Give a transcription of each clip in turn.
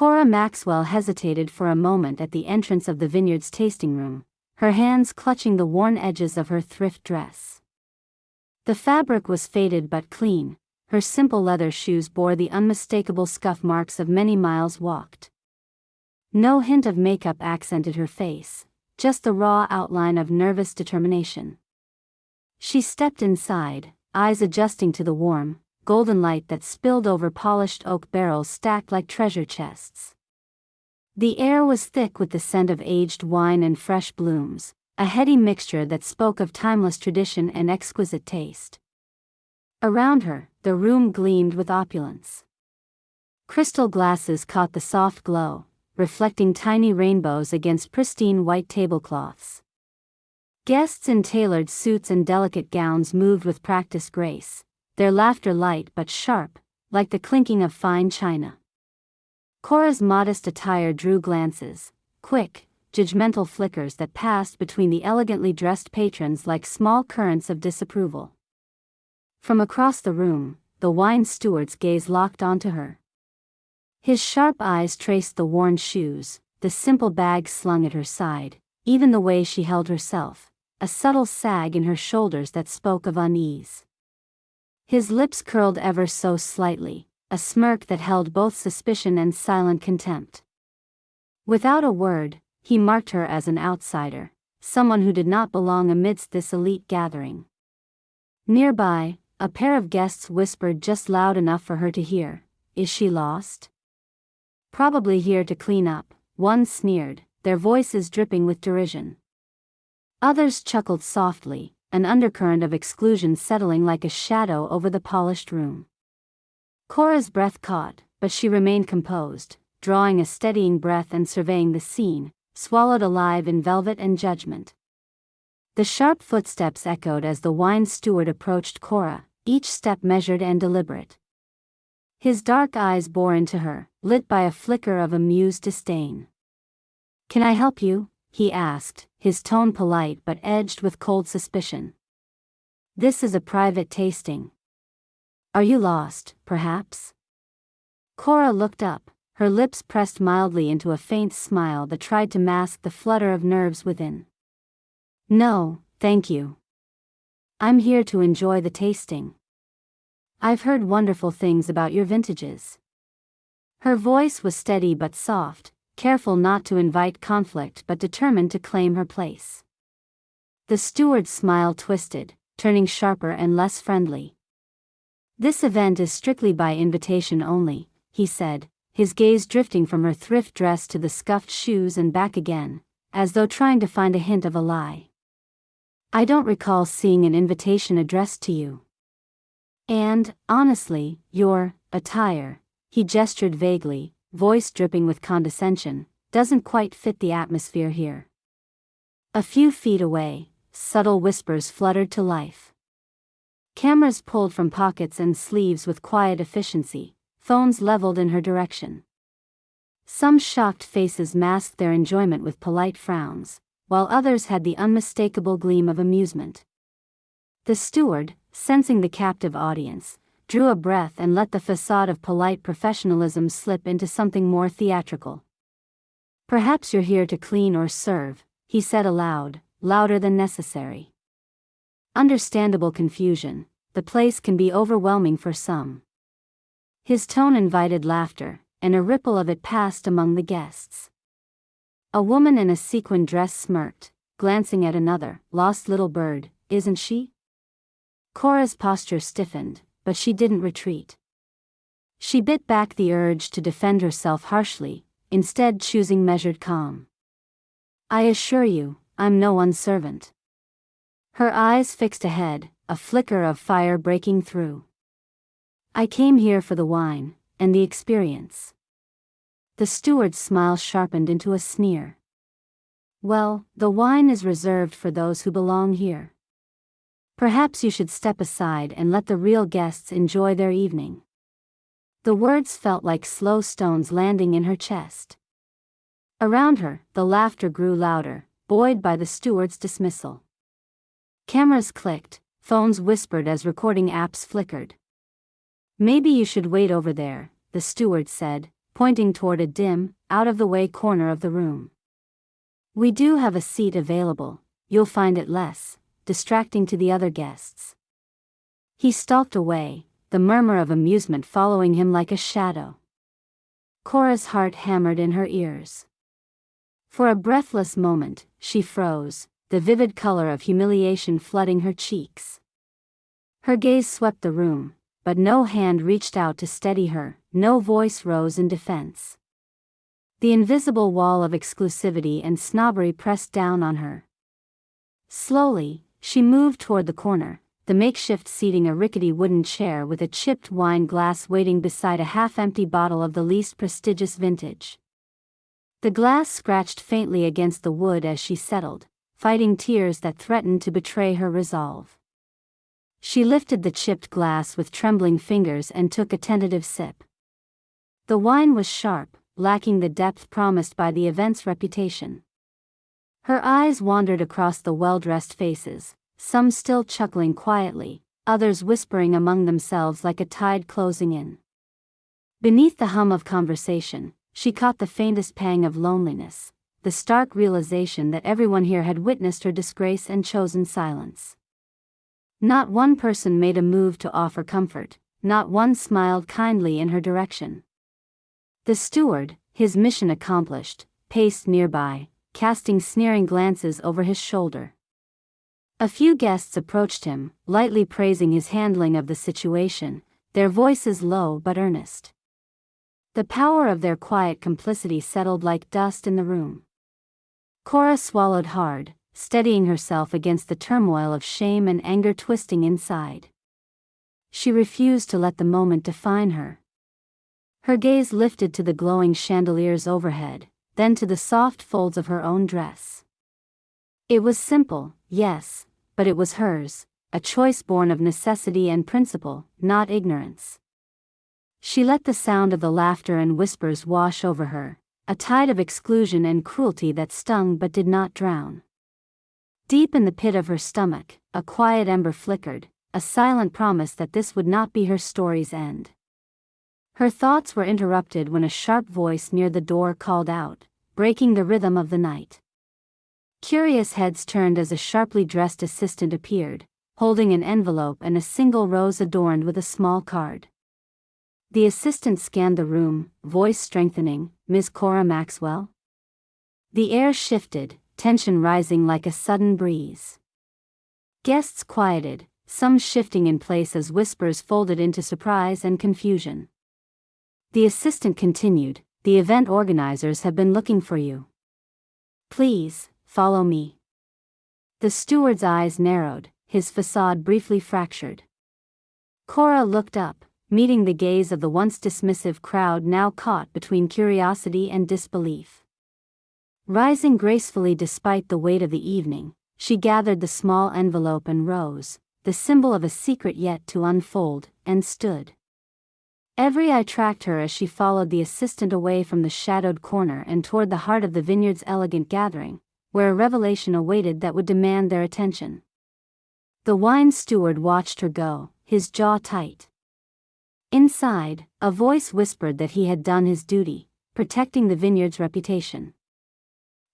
Cora Maxwell hesitated for a moment at the entrance of the vineyard's tasting room, her hands clutching the worn edges of her thrift dress. The fabric was faded but clean, her simple leather shoes bore the unmistakable scuff marks of many miles walked. No hint of makeup accented her face, just the raw outline of nervous determination. She stepped inside, eyes adjusting to the warm, golden light that spilled over polished oak barrels stacked like treasure chests. The air was thick with the scent of aged wine and fresh blooms, a heady mixture that spoke of timeless tradition and exquisite taste. Around her, the room gleamed with opulence. Crystal glasses caught the soft glow, reflecting tiny rainbows against pristine white tablecloths. Guests in tailored suits and delicate gowns moved with practiced grace, their laughter light but sharp, like the clinking of fine china. Cora's modest attire drew glances, quick, judgmental flickers that passed between the elegantly dressed patrons like small currents of disapproval. From across the room, the wine steward's gaze locked onto her. His sharp eyes traced the worn shoes, the simple bag slung at her side, even the way she held herself, a subtle sag in her shoulders that spoke of unease. His lips curled ever so slightly, a smirk that held both suspicion and silent contempt. Without a word, he marked her as an outsider, someone who did not belong amidst this elite gathering. Nearby, a pair of guests whispered just loud enough for her to hear, "Is she lost?" "Probably here to clean up," one sneered, their voices dripping with derision. Others chuckled softly, an undercurrent of exclusion settling like a shadow over the polished room. Cora's breath caught, but she remained composed, drawing a steadying breath and surveying the scene, swallowed alive in velvet and judgment. The sharp footsteps echoed as the wine steward approached Cora, each step measured and deliberate. His dark eyes bore into her, lit by a flicker of amused disdain. "Can I help you?" he asked, his tone polite but edged with cold suspicion. "This is a private tasting. Are you lost, perhaps?" Cora looked up, her lips pressed mildly into a faint smile that tried to mask the flutter of nerves within. "No, thank you. I'm here to enjoy the tasting. I've heard wonderful things about your vintages." Her voice was steady but soft, careful not to invite conflict but determined to claim her place. The steward's smile twisted, turning sharper and less friendly. "This event is strictly by invitation only," he said, his gaze drifting from her thrift dress to the scuffed shoes and back again, as though trying to find a hint of a lie. "I don't recall seeing an invitation addressed to you. And, honestly, your attire," he gestured vaguely, voice dripping with condescension, "doesn't quite fit the atmosphere here." A few feet away, subtle whispers fluttered to life. Cameras pulled from pockets and sleeves with quiet efficiency, phones leveled in her direction. Some shocked faces masked their enjoyment with polite frowns, while others had the unmistakable gleam of amusement. The steward, sensing the captive audience, drew a breath and let the facade of polite professionalism slip into something more theatrical. "Perhaps you're here to clean or serve," he said aloud, louder than necessary. Understandable confusion, the place can be overwhelming for some. His tone invited laughter, and a ripple of it passed among the guests. A woman in a sequin dress smirked, glancing at another, "Lost little bird, isn't she?" Cora's posture stiffened, but she didn't retreat. She bit back the urge to defend herself harshly, instead choosing measured calm. "I assure you, I'm no one's servant." Her eyes fixed ahead, a flicker of fire breaking through. "I came here for the wine, and the experience." The steward's smile sharpened into a sneer. "Well, the wine is reserved for those who belong here. Perhaps you should step aside and let the real guests enjoy their evening." The words felt like slow stones landing in her chest. Around her, the laughter grew louder, buoyed by the steward's dismissal. Cameras clicked, phones whispered as recording apps flickered. "Maybe you should wait over there," the steward said, pointing toward a dim, out-of-the-way corner of the room. "We do have a seat available, you'll find it less distracting to the other guests." He stalked away, the murmur of amusement following him like a shadow. Cora's heart hammered in her ears. For a breathless moment, she froze, the vivid color of humiliation flooding her cheeks. Her gaze swept the room, but no hand reached out to steady her, no voice rose in defense. The invisible wall of exclusivity and snobbery pressed down on her. Slowly, she moved toward the corner, the makeshift seating a rickety wooden chair with a chipped wine glass waiting beside a half-empty bottle of the least prestigious vintage. The glass scratched faintly against the wood as she settled, fighting tears that threatened to betray her resolve. She lifted the chipped glass with trembling fingers and took a tentative sip. The wine was sharp, lacking the depth promised by the event's reputation. Her eyes wandered across the well-dressed faces, some still chuckling quietly, others whispering among themselves like a tide closing in. Beneath the hum of conversation, she caught the faintest pang of loneliness, the stark realization that everyone here had witnessed her disgrace and chosen silence. Not one person made a move to offer comfort, not one smiled kindly in her direction. The steward, his mission accomplished, paced nearby, casting sneering glances over his shoulder. A few guests approached him, lightly praising his handling of the situation, their voices low but earnest. The power of their quiet complicity settled like dust in the room. Cora swallowed hard, steadying herself against the turmoil of shame and anger twisting inside. She refused to let the moment define her. Her gaze lifted to the glowing chandeliers overhead, then to the soft folds of her own dress. It was simple, yes, but it was hers, a choice born of necessity and principle, not ignorance. She let the sound of the laughter and whispers wash over her, a tide of exclusion and cruelty that stung but did not drown. Deep in the pit of her stomach, a quiet ember flickered, a silent promise that this would not be her story's end. Her thoughts were interrupted when a sharp voice near the door called out, breaking the rhythm of the night. Curious heads turned as a sharply dressed assistant appeared, holding an envelope and a single rose adorned with a small card. The assistant scanned the room, voice strengthening, "Miss Cora Maxwell?" The air shifted, tension rising like a sudden breeze. Guests quieted, some shifting in place as whispers folded into surprise and confusion. The assistant continued, "The event organizers have been looking for you. Please, follow me." The steward's eyes narrowed, his facade briefly fractured. Cora looked up, meeting the gaze of the once dismissive crowd now caught between curiosity and disbelief. Rising gracefully despite the weight of the evening, she gathered the small envelope and rose, the symbol of a secret yet to unfold, and stood. Every eye tracked her as she followed the assistant away from the shadowed corner and toward the heart of the vineyard's elegant gathering, where a revelation awaited that would demand their attention. The wine steward watched her go, his jaw tight. Inside, a voice whispered that he had done his duty, protecting the vineyard's reputation.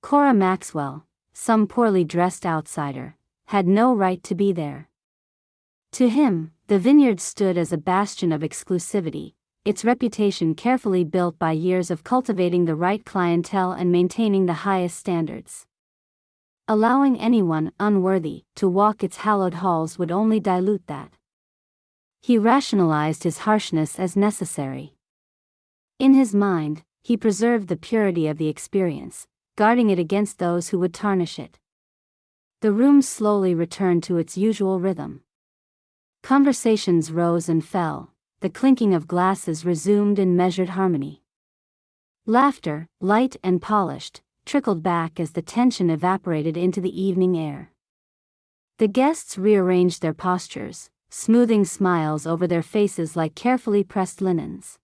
Cora Maxwell, some poorly dressed outsider, had no right to be there. To him, the vineyard stood as a bastion of exclusivity, its reputation carefully built by years of cultivating the right clientele and maintaining the highest standards. Allowing anyone unworthy to walk its hallowed halls would only dilute that. He rationalized his harshness as necessary. In his mind, he preserved the purity of the experience, guarding it against those who would tarnish it. The room slowly returned to its usual rhythm. Conversations rose and fell, the clinking of glasses resumed in measured harmony. Laughter, light and polished, trickled back as the tension evaporated into the evening air. The guests rearranged their postures, smoothing smiles over their faces like carefully pressed linens.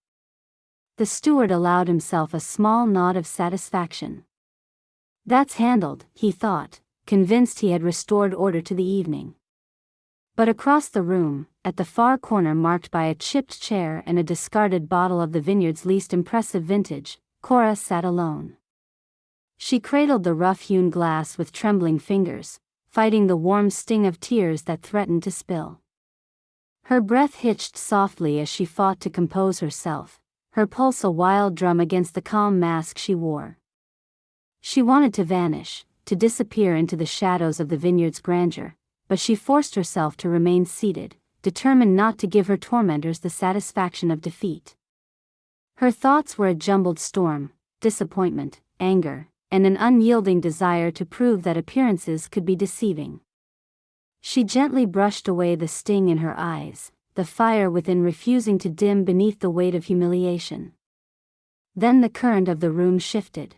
The steward allowed himself a small nod of satisfaction. "That's handled," he thought, convinced he had restored order to the evening. But across the room, at the far corner marked by a chipped chair and a discarded bottle of the vineyard's least impressive vintage, Cora sat alone. She cradled the rough-hewn glass with trembling fingers, fighting the warm sting of tears that threatened to spill. Her breath hitched softly as she fought to compose herself, her pulse a wild drum against the calm mask she wore. She wanted to vanish, to disappear into the shadows of the vineyard's grandeur, but she forced herself to remain seated, determined not to give her tormentors the satisfaction of defeat. Her thoughts were a jumbled storm, disappointment, anger, and an unyielding desire to prove that appearances could be deceiving. She gently brushed away the sting in her eyes, the fire within refusing to dim beneath the weight of humiliation. Then the current of the room shifted.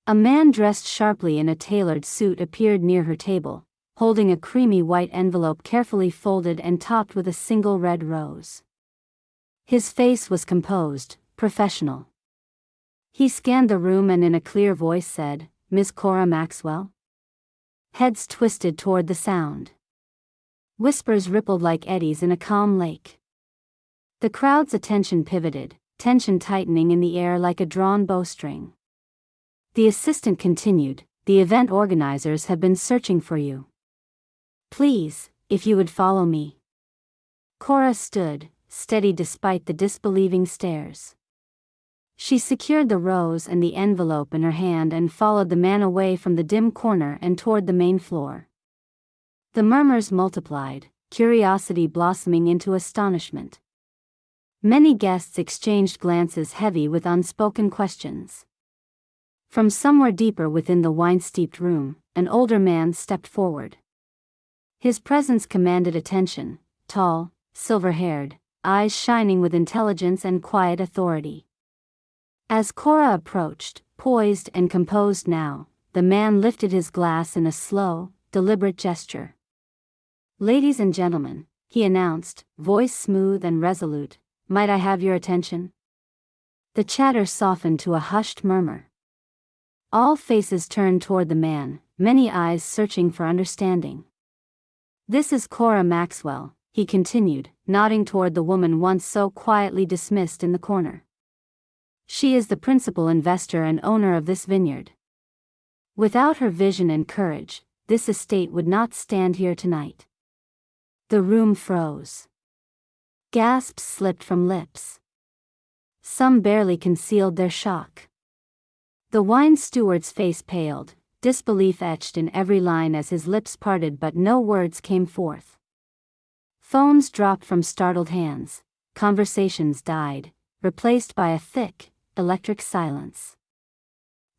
A man dressed sharply in a tailored suit appeared near her table, holding a creamy white envelope carefully folded and topped with a single red rose. His face was composed, professional. He scanned the room and in a clear voice said, "Miss Cora Maxwell?" Heads twisted toward the sound. Whispers rippled like eddies in a calm lake. The crowd's attention pivoted, tension tightening in the air like a drawn bowstring. The assistant continued, "The event organizers have been searching for you. Please, if you would follow me." Cora stood, steady despite the disbelieving stares. She secured the rose and the envelope in her hand and followed the man away from the dim corner and toward the main floor. The murmurs multiplied, curiosity blossoming into astonishment. Many guests exchanged glances heavy with unspoken questions. From somewhere deeper within the wine-steeped room, an older man stepped forward. His presence commanded attention, tall, silver-haired, eyes shining with intelligence and quiet authority. As Cora approached, poised and composed now, the man lifted his glass in a slow, deliberate gesture. "Ladies and gentlemen," he announced, voice smooth and resolute, "might I have your attention?" The chatter softened to a hushed murmur. All faces turned toward the man, many eyes searching for understanding. "This is Cora Maxwell," he continued, nodding toward the woman once so quietly dismissed in the corner. "She is the principal investor and owner of this vineyard. Without her vision and courage, this estate would not stand here tonight." The room froze. Gasps slipped from lips. Some barely concealed their shock. The wine steward's face paled, disbelief etched in every line as his lips parted, but no words came forth. Phones dropped from startled hands, conversations died, replaced by a thick, electric silence.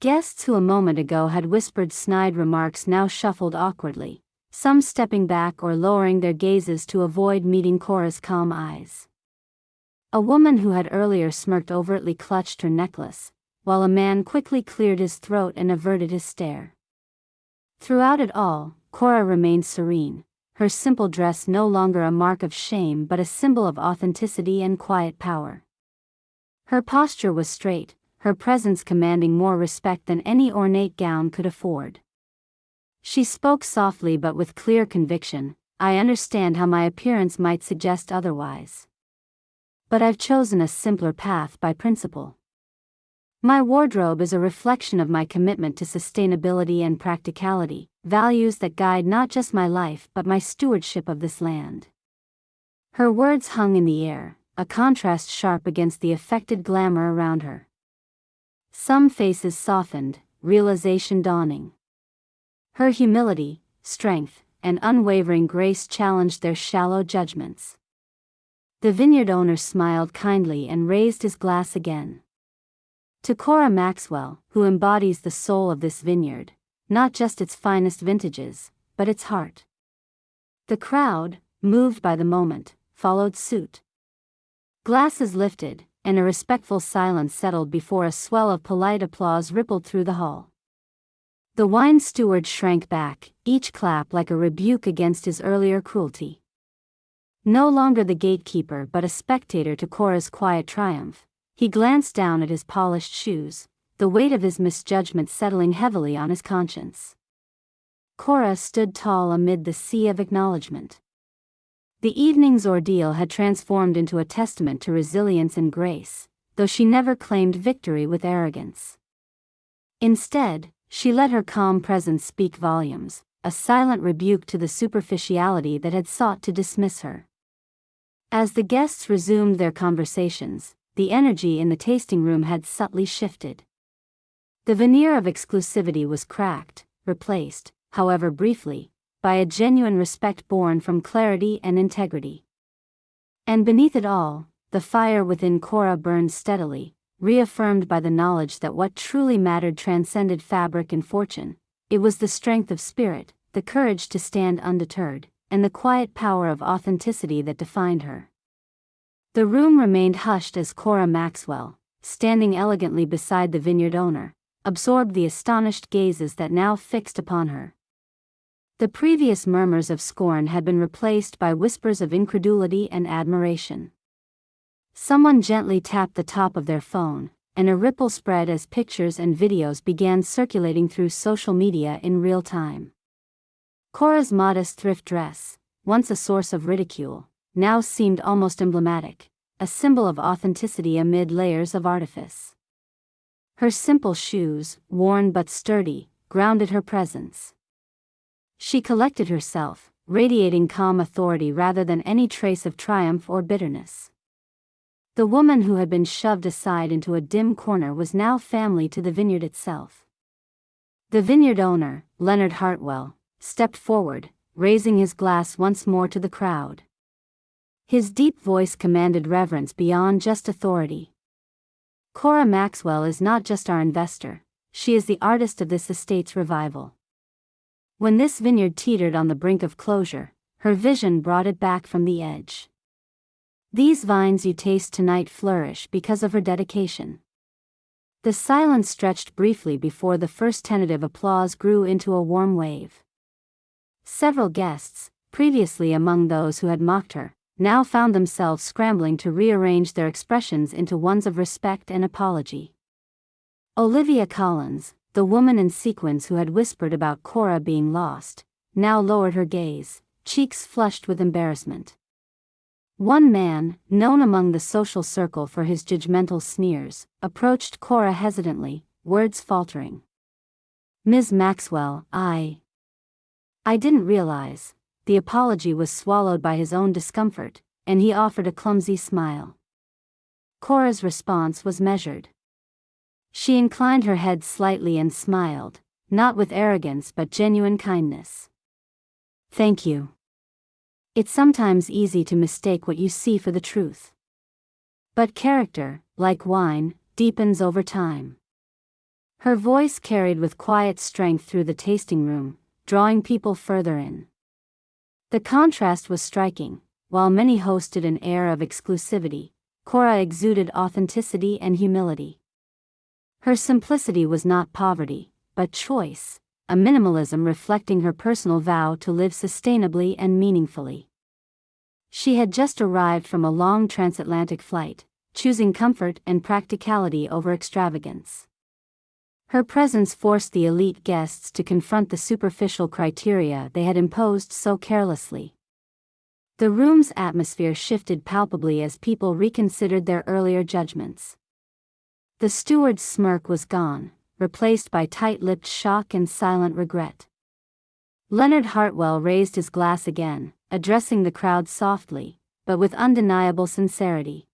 Guests who a moment ago had whispered snide remarks now shuffled awkwardly, some stepping back or lowering their gazes to avoid meeting Cora's calm eyes. A woman who had earlier smirked overtly clutched her necklace, while a man quickly cleared his throat and averted his stare. Throughout it all, Cora remained serene, her simple dress no longer a mark of shame but a symbol of authenticity and quiet power. Her posture was straight, her presence commanding more respect than any ornate gown could afford. She spoke softly but with clear conviction, "I understand how my appearance might suggest otherwise. But I've chosen a simpler path by principle. My wardrobe is a reflection of my commitment to sustainability and practicality, values that guide not just my life but my stewardship of this land." Her words hung in the air, a contrast sharp against the affected glamour around her. Some faces softened, realization dawning. Her humility, strength, and unwavering grace challenged their shallow judgments. The vineyard owner smiled kindly and raised his glass again. "To Cora Maxwell, who embodies the soul of this vineyard, not just its finest vintages, but its heart." The crowd, moved by the moment, followed suit. Glasses lifted, and a respectful silence settled before a swell of polite applause rippled through the hall. The wine steward shrank back, each clap like a rebuke against his earlier cruelty. No longer the gatekeeper but a spectator to Cora's quiet triumph, he glanced down at his polished shoes, the weight of his misjudgment settling heavily on his conscience. Cora stood tall amid the sea of acknowledgement. The evening's ordeal had transformed into a testament to resilience and grace, though she never claimed victory with arrogance. Instead, she let her calm presence speak volumes, a silent rebuke to the superficiality that had sought to dismiss her. As the guests resumed their conversations, the energy in the tasting room had subtly shifted. The veneer of exclusivity was cracked, replaced, however briefly, by a genuine respect born from clarity and integrity. And beneath it all, the fire within Cora burned steadily, reaffirmed by the knowledge that what truly mattered transcended fabric and fortune. It was the strength of spirit, the courage to stand undeterred, and the quiet power of authenticity that defined her. The room remained hushed as Cora Maxwell, standing elegantly beside the vineyard owner, absorbed the astonished gazes that now fixed upon her. The previous murmurs of scorn had been replaced by whispers of incredulity and admiration. Someone gently tapped the top of their phone, and a ripple spread as pictures and videos began circulating through social media in real time. Cora's modest thrift dress, once a source of ridicule, now seemed almost emblematic, a symbol of authenticity amid layers of artifice. Her simple shoes, worn but sturdy, grounded her presence. She collected herself, radiating calm authority rather than any trace of triumph or bitterness. The woman who had been shoved aside into a dim corner was now family to the vineyard itself. The vineyard owner, Leonard Hartwell, stepped forward, raising his glass once more to the crowd. His deep voice commanded reverence beyond just authority. Cora Maxwell is not just our investor, she is the artist of this estate's revival. When this vineyard teetered on the brink of closure, her vision brought it back from the edge. These vines you taste tonight flourish because of her dedication. The silence stretched briefly before the first tentative applause grew into a warm wave. Several guests, previously among those who had mocked her, now found themselves scrambling to rearrange their expressions into ones of respect and apology. Olivia Collins, the woman in sequins who had whispered about Cora being lost, now lowered her gaze, cheeks flushed with embarrassment. One man, known among the social circle for his judgmental sneers, approached Cora hesitantly, words faltering. "Ms. Maxwell, I didn't realize." The apology was swallowed by his own discomfort, and he offered a clumsy smile. Cora's response was measured. She inclined her head slightly and smiled, not with arrogance but genuine kindness. "Thank you. It's sometimes easy to mistake what you see for the truth. But character, like wine, deepens over time." Her voice carried with quiet strength through the tasting room, drawing people further in. The contrast was striking. While many hosted an air of exclusivity, Cora exuded authenticity and humility. Her simplicity was not poverty, but choice, a minimalism reflecting her personal vow to live sustainably and meaningfully. She had just arrived from a long transatlantic flight, choosing comfort and practicality over extravagance. Her presence forced the elite guests to confront the superficial criteria they had imposed so carelessly. The room's atmosphere shifted palpably as people reconsidered their earlier judgments. The steward's smirk was gone, replaced by tight-lipped shock and silent regret. Leonard Hartwell raised his glass again, addressing the crowd softly, but with undeniable sincerity.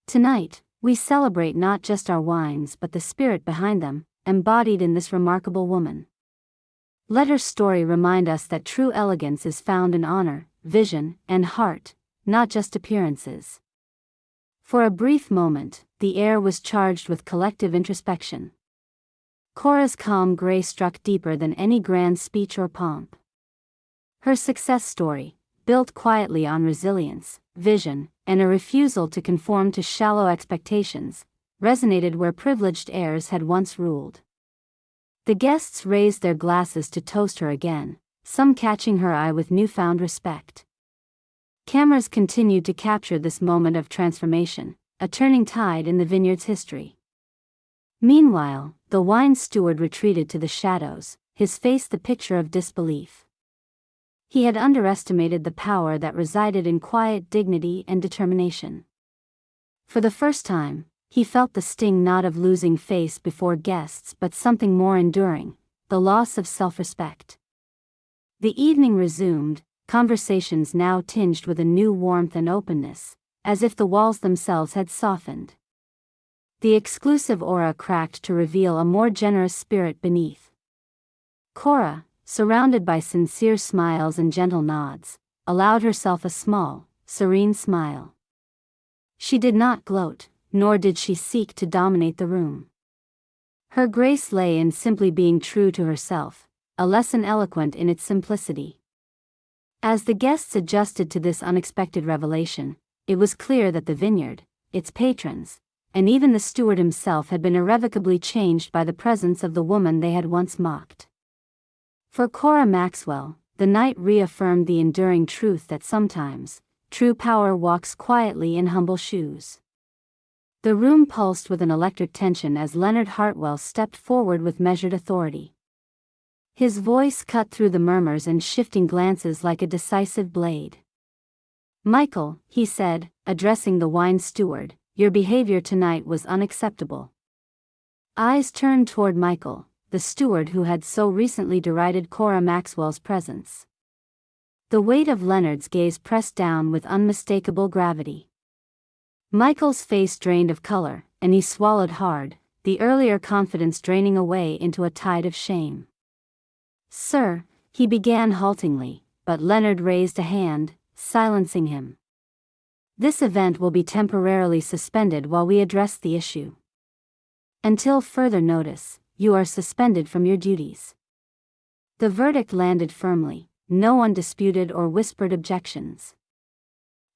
"Tonight, we celebrate not just our wines but the spirit behind them, embodied in this remarkable woman. Let her story remind us that true elegance is found in honor, vision, and heart, not just appearances." For a brief moment, the air was charged with collective introspection. Cora's calm gray struck deeper than any grand speech or pomp. Her success story, built quietly on resilience, vision, and a refusal to conform to shallow expectations, resonated where privileged heirs had once ruled. The guests raised their glasses to toast her again, some catching her eye with newfound respect. Cameras continued to capture this moment of transformation, a turning tide in the vineyard's history. Meanwhile, the wine steward retreated to the shadows, his face the picture of disbelief. He had underestimated the power that resided in quiet dignity and determination. For the first time, he felt the sting not of losing face before guests but something more enduring, the loss of self-respect. The evening resumed, conversations now tinged with a new warmth and openness, as if the walls themselves had softened. The exclusive aura cracked to reveal a more generous spirit beneath. Cora, surrounded by sincere smiles and gentle nods, allowed herself a small, serene smile. She did not gloat, nor did she seek to dominate the room. Her grace lay in simply being true to herself, a lesson eloquent in its simplicity. As the guests adjusted to this unexpected revelation, it was clear that the vineyard, its patrons, and even the steward himself had been irrevocably changed by the presence of the woman they had once mocked. For Cora Maxwell, the night reaffirmed the enduring truth that sometimes, true power walks quietly in humble shoes. The room pulsed with an electric tension as Leonard Hartwell stepped forward with measured authority. His voice cut through the murmurs and shifting glances like a decisive blade. "Michael," he said, addressing the wine steward, "your behavior tonight was unacceptable." Eyes turned toward Michael, the steward who had so recently derided Cora Maxwell's presence. The weight of Leonard's gaze pressed down with unmistakable gravity. Michael's face drained of color, and he swallowed hard, the earlier confidence draining away into a tide of shame. "Sir," he began haltingly, but Leonard raised a hand, silencing him. "This event will be temporarily suspended while we address the issue. Until further notice, you are suspended from your duties." The verdict landed firmly, no one disputed or whispered objections.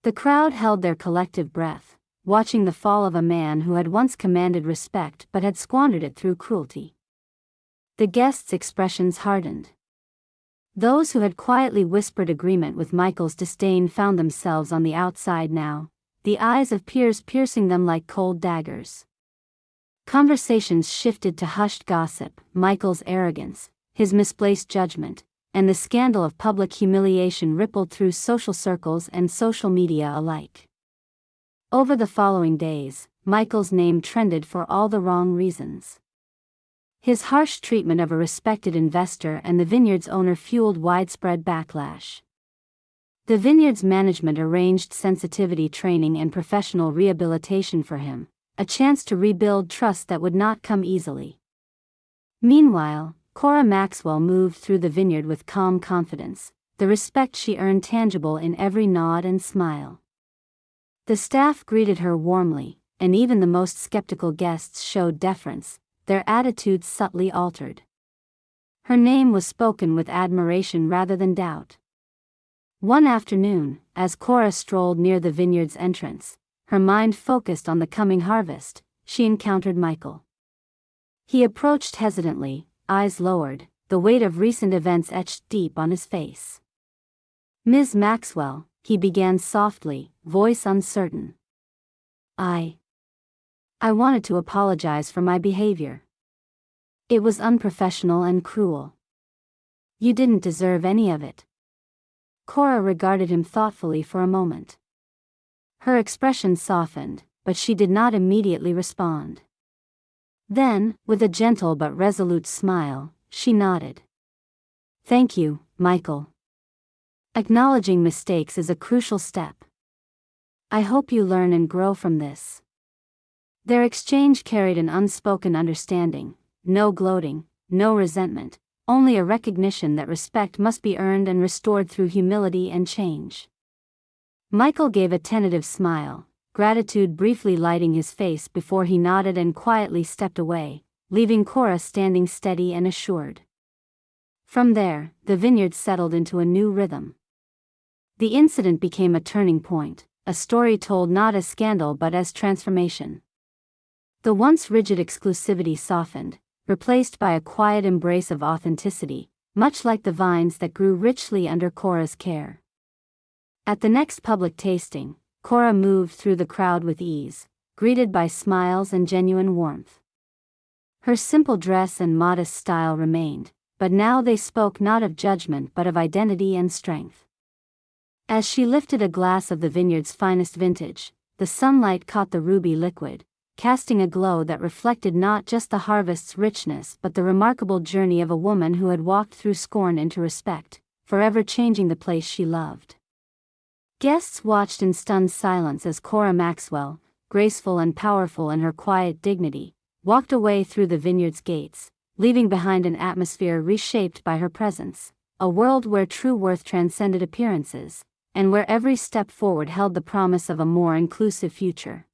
The crowd held their collective breath, watching the fall of a man who had once commanded respect but had squandered it through cruelty. The guests' expressions hardened. Those who had quietly whispered agreement with Michael's disdain found themselves on the outside now, the eyes of peers piercing them like cold daggers. Conversations shifted to hushed gossip, Michael's arrogance, his misplaced judgment, and the scandal of public humiliation rippled through social circles and social media alike. Over the following days, Michael's name trended for all the wrong reasons. His harsh treatment of a respected investor and the vineyard's owner fueled widespread backlash. The vineyard's management arranged sensitivity training and professional rehabilitation for him, a chance to rebuild trust that would not come easily. Meanwhile, Cora Maxwell moved through the vineyard with calm confidence, the respect she earned tangible in every nod and smile. The staff greeted her warmly, and even the most skeptical guests showed deference, their attitudes subtly altered. Her name was spoken with admiration rather than doubt. One afternoon, as Cora strolled near the vineyard's entrance, her mind focused on the coming harvest, she encountered Michael. He approached hesitantly, eyes lowered, the weight of recent events etched deep on his face. "Ms. Maxwell," he began softly, voice uncertain. I wanted to apologize for my behavior. It was unprofessional and cruel. You didn't deserve any of it." Cora regarded him thoughtfully for a moment. Her expression softened, but she did not immediately respond. Then, with a gentle but resolute smile, she nodded. "Thank you, Michael. Acknowledging mistakes is a crucial step. I hope you learn and grow from this." Their exchange carried an unspoken understanding, no gloating, no resentment, only a recognition that respect must be earned and restored through humility and change. Michael gave a tentative smile, gratitude briefly lighting his face before he nodded and quietly stepped away, leaving Cora standing steady and assured. From there, the vineyard settled into a new rhythm. The incident became a turning point, a story told not as scandal but as transformation. The once rigid exclusivity softened, replaced by a quiet embrace of authenticity, much like the vines that grew richly under Cora's care. At the next public tasting, Cora moved through the crowd with ease, greeted by smiles and genuine warmth. Her simple dress and modest style remained, but now they spoke not of judgment but of identity and strength. As she lifted a glass of the vineyard's finest vintage, the sunlight caught the ruby liquid, casting a glow that reflected not just the harvest's richness but the remarkable journey of a woman who had walked through scorn into respect, forever changing the place she loved. Guests watched in stunned silence as Cora Maxwell, graceful and powerful in her quiet dignity, walked away through the vineyard's gates, leaving behind an atmosphere reshaped by her presence, a world where true worth transcended appearances, and where every step forward held the promise of a more inclusive future.